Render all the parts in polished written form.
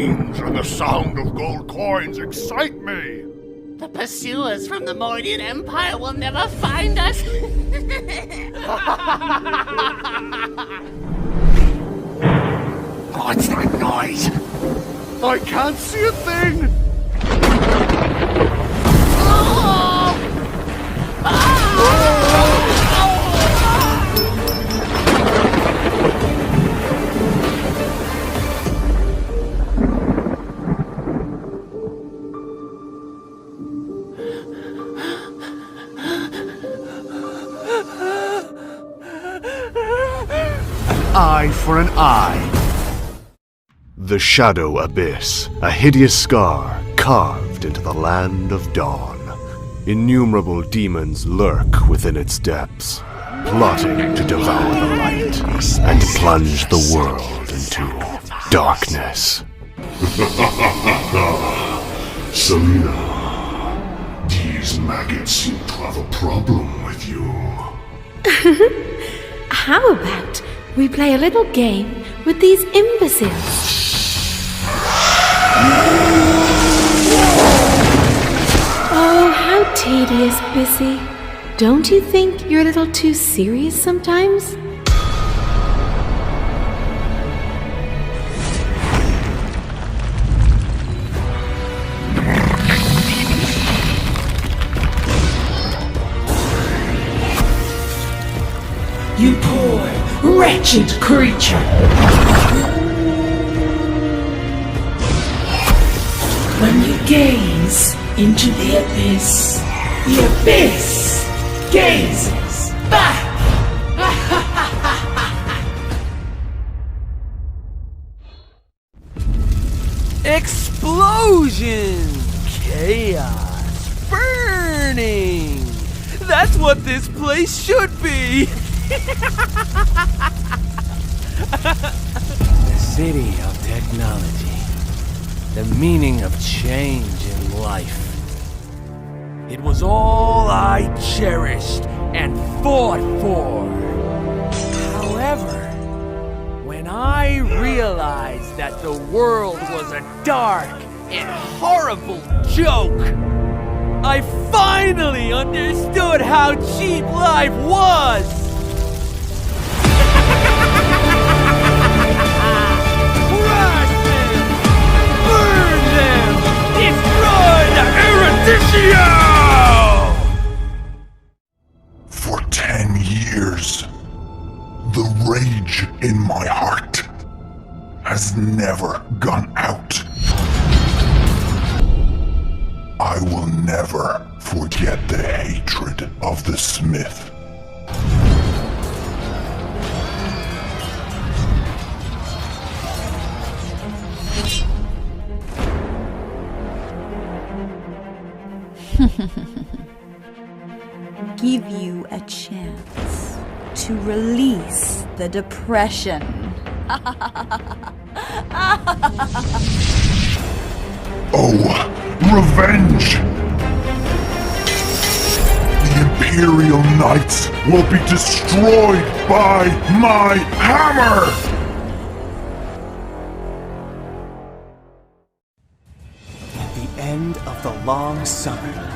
change and the sound of gold coins excite me. The pursuers from the Moidian Empire will never find us. What's that noise? I can't see a thing! Eye for an eye. The Shadow Abyss, a hideous scar carved into the land of dawn. Innumerable demons lurk within its depths, plotting to devour the light and plunge the world into darkness. Selena, these maggots seem to have a problem with you. How about we play a little game with these imbeciles? Oh, how tedious, Bissy. Don't you think you're a little too serious sometimes? You poor, wretched creature! When you gaze into the abyss gazes back! Explosion! Chaos! Burning! That's what this place should be! The city of technology. The meaning of change in life. It was all I cherished and fought for. However, when I realized that the world was a dark and horrible joke, I finally understood how cheap life was! Crush them! Burn them! Destroy the Eruditio! For 10 years, the rage in my heart has never gone out. I will never forget the hatred of the Smith. Give you a chance to release the depression. Oh, revenge! The Imperial Knights will be destroyed by my hammer! At the end of the long summer,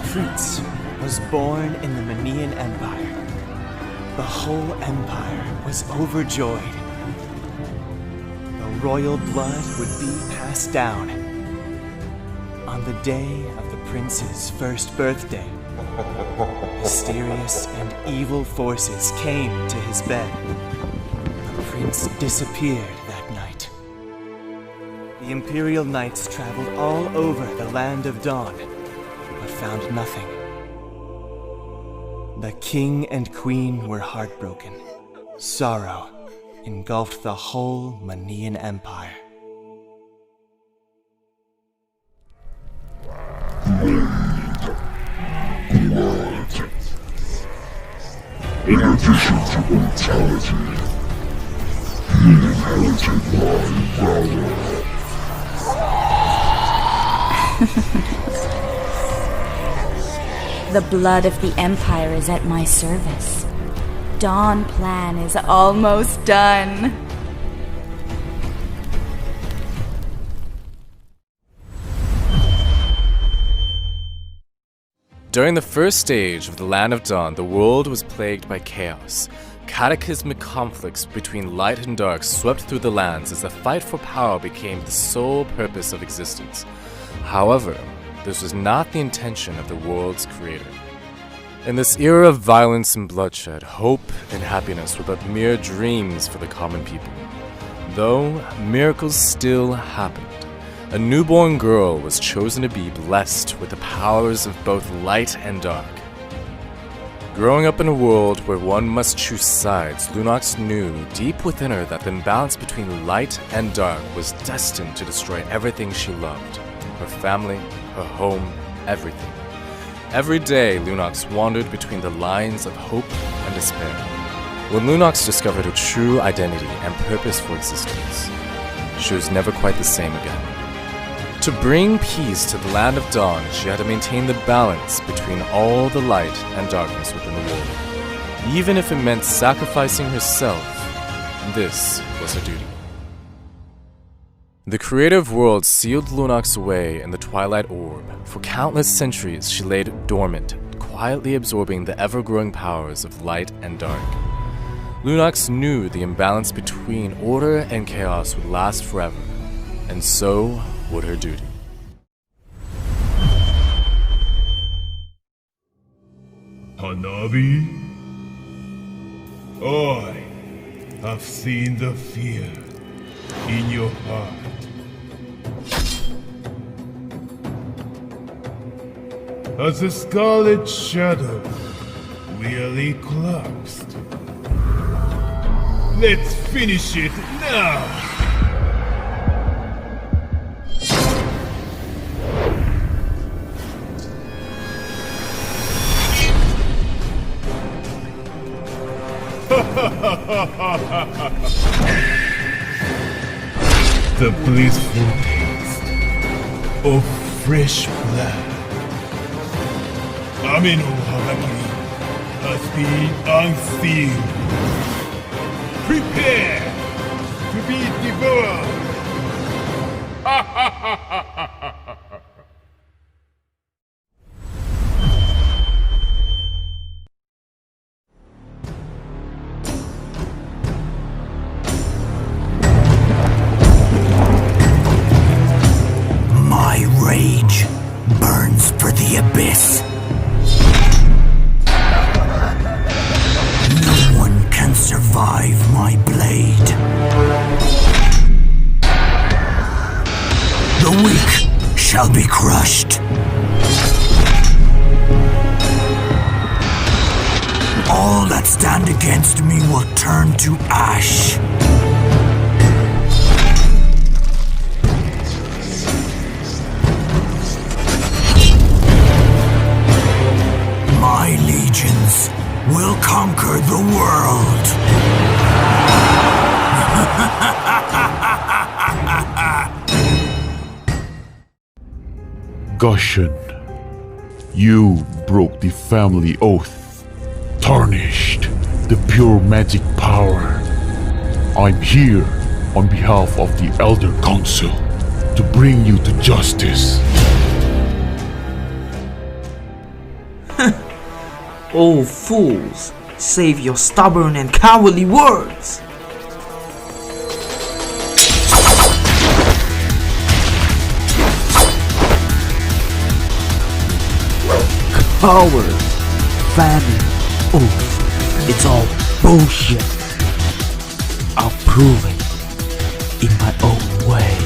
Prince was born in the Manian Empire. The whole empire was overjoyed. The royal blood would be passed down. On the day of the prince's first birthday, mysterious and evil forces came to his bed. The prince disappeared that night. The Imperial Knights traveled all over the Land of Dawn, but found nothing. The king and queen were heartbroken. Sorrow engulfed the whole Manian Empire. In addition to mortality, he inherited my valor. The blood of the Empire is at my service. Dawn Plan is almost done. During the first stage of the Land of Dawn, the world was plagued by chaos. Cataclysmic conflicts between light and dark swept through the lands as the fight for power became the sole purpose of existence. However, this was not the intention of the world's creator. In this era of violence and bloodshed, hope and happiness were but mere dreams for the common people. Though miracles still happened. A newborn girl was chosen to be blessed with the powers of both light and dark. Growing up in a world where one must choose sides, Lunox knew deep within her that the imbalance between light and dark was destined to destroy everything she loved. Her family, her home, everything. Every day, Lunox wandered between the lines of hope and despair. When Lunox discovered her true identity and purpose for existence, she was never quite the same again. To bring peace to the Land of Dawn, she had to maintain the balance between all the light and darkness within the world. Even if it meant sacrificing herself, this was her duty. The creative world sealed Lunox away in the Twilight Orb. For countless centuries, she lay dormant, quietly absorbing the ever-growing powers of light and dark. Lunox knew the imbalance between order and chaos would last forever, and so would her duty. Hanabi? I have seen the fear in your heart. As the Scarlet Shadow really collapsed. Let's finish it now! The blissful taste of fresh blood. Ameno Hagakiri has been unsealed. Prepare to be devoured! My rage burns for the abyss. No one can survive my blade. The weak shall be crushed. All that stand against me will turn to ash. My legions will conquer the world. Gushen, you broke the family oath, tarnished the pure magic power. I'm here on behalf of the Elder Council to bring you to justice. Oh fools, save your stubborn and cowardly words! Coward, famine, oath, it's all bullshit. I'll prove it in my own way.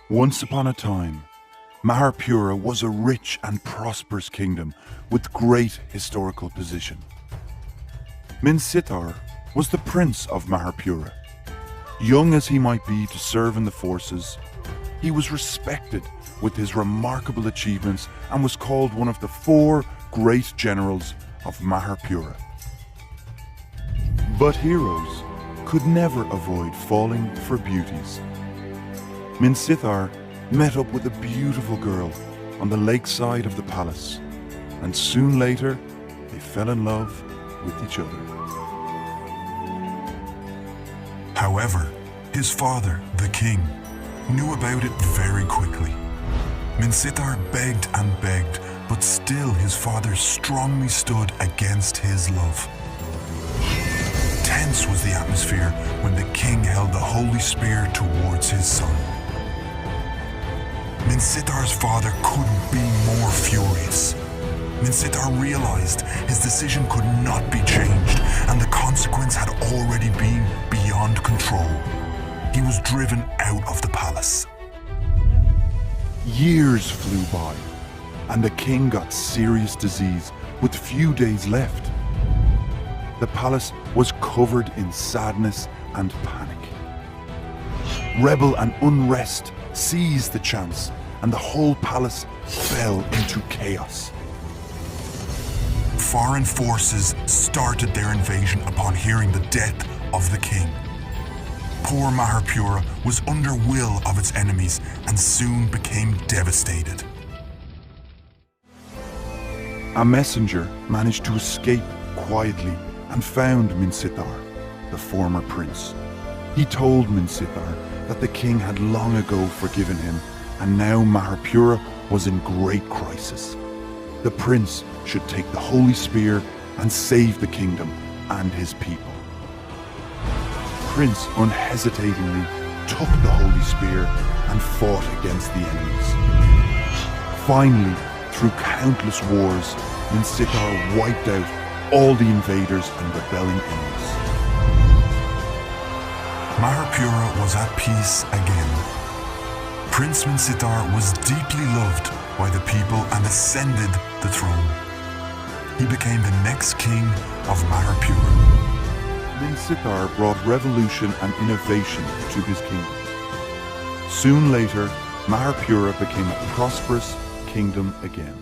Once upon a time, Maharpura was a rich and prosperous kingdom with great historical position. Minsitar was the prince of Maharpura. Young as he might be to serve in the forces, he was respected with his remarkable achievements and was called one of the 4 great generals of Maharpura. But heroes could never avoid falling for beauties. Minsitar met up with a beautiful girl on the lakeside of the palace, and soon later they fell in love with each other. However, his father, the king, knew about it very quickly. Minsitar begged and begged, but still his father strongly stood against his love. Tense was the atmosphere when the king held the holy spear towards his son. Minsitar's father couldn't be more furious. Minsitar realized his decision could not be changed, and the consequence had already been beyond control. He was driven out of the palace. Years flew by, and the king got serious disease with few days left. The palace was covered in sadness and panic. Rebel and unrest seized the chance, and the whole palace fell into chaos. Foreign forces started their invasion upon hearing the death of the king. Poor Maharpura was under will of its enemies and soon became devastated. A messenger managed to escape quietly and found Minsitar, the former prince. He told Minsitar that the king had long ago forgiven him, and now Maharpura was in great crisis. The prince should take the holy spear and save the kingdom and his people. Prince unhesitatingly took the holy spear and fought against the enemies. Finally, through countless wars, Minsitar wiped out all the invaders and rebelling enemies. Maharpura was at peace again. Prince Minsitar was deeply loved by the people and ascended the throne. He became the next king of Maharpura. Minsitar brought revolution and innovation to his kingdom. Soon later, Maharpura became a prosperous kingdom again.